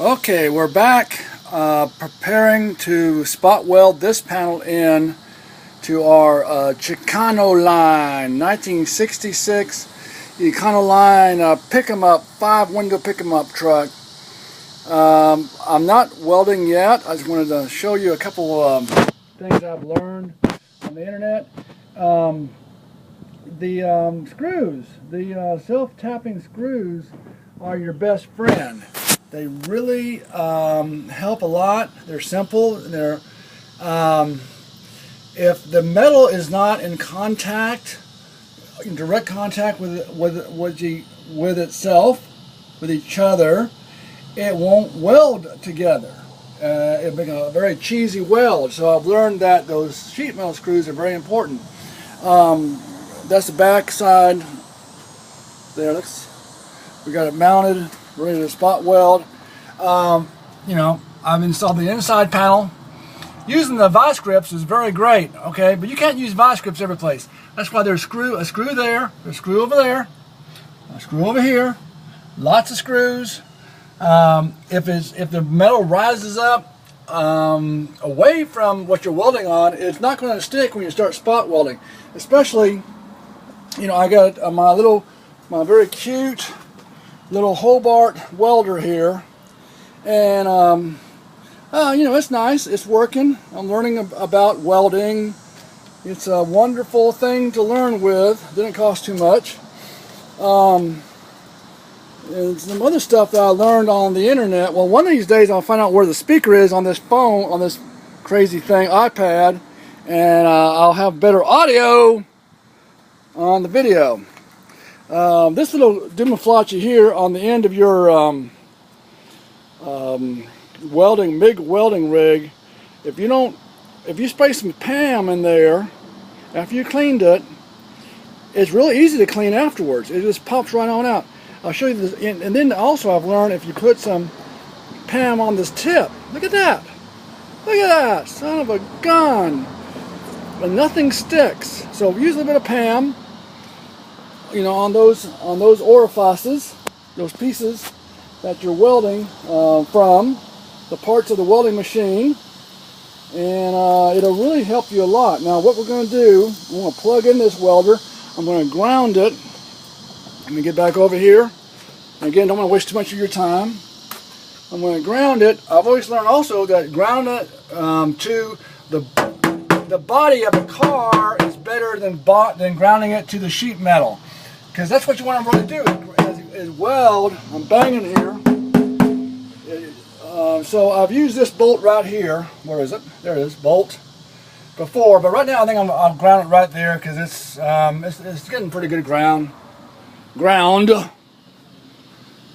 Okay, we're back preparing to spot weld this panel in to our Chicano line, 1966 Econoline pick 'em up, 5-window pick 'em up truck. I'm not welding yet. I just wanted to show you a couple things I've learned on the internet. The screws, the self-tapping screws are your best friend. They really help a lot. They're simple. They're if the metal is not in contact, in direct contact with itself, with each other, it won't weld together. It'll make a very cheesy weld. So I've learned that those sheet metal screws are very important. That's the back side. There, we got it mounted, ready to spot weld. I've installed the inside panel. Using the vice grips is very great, okay, but you can't use vice grips every place. That's why there's a screw there, a screw over there, a screw over here, lots of screws. If the metal rises up away from what you're welding on, it's not going to stick when you start spot welding. Especially, I got my very cute little Hobart welder here, and it's nice. It's working. I'm learning about welding. It's a wonderful thing to learn with. Didn't cost too much. And some other stuff that I learned on the internet. Well, one of these days I'll find out where the speaker is on this phone, on this crazy thing, iPad, and I'll have better audio on the video. This little Dumaflachi here on the end of your MIG welding rig, if you spray some PAM in there after you cleaned it, it's really easy to clean afterwards. It just pops right on out. I'll show you this, and then also I've learned if you put some PAM on this tip, look at that, son of a gun, and nothing sticks. So use a little bit of PAM, on those orifices, those pieces that you're welding from the parts of the welding machine, and it'll really help you a lot. Now what we're going to do, I'm going to plug in this welder, I'm going to ground it. Let me get back over here. And again, don't want to waste too much of your time. I'm going to ground it. I've always learned also that ground it to the body of a car is better than grounding it to the sheet metal, because that's what you want to really do is weld. I'm banging here. So I've used this bolt right here. Where is it? There it is, bolt. Before, but right now I think I'll ground it right there because it's getting pretty good ground.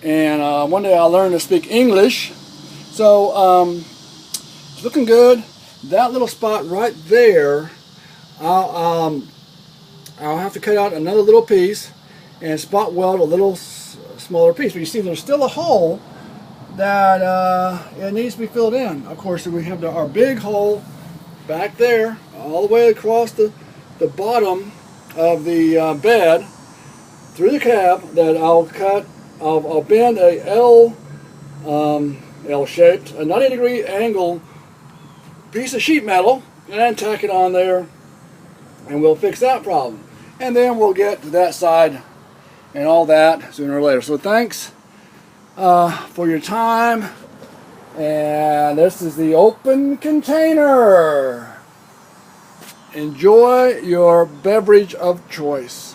And one day I'll learn to speak English. So it's looking good. That little spot right there, I'll have to cut out another little piece and spot weld a little smaller piece. But you see, there's still a hole that it needs to be filled in. Of course, we have our big hole back there, all the way across the bottom of the bed through the cab, that I'll cut. I'll bend a L-shaped, a 90-degree angle piece of sheet metal and tack it on there, and we'll fix that problem. And then we'll get to that side and all that sooner or later. So thanks for your time. And this is the open container. Enjoy your beverage of choice.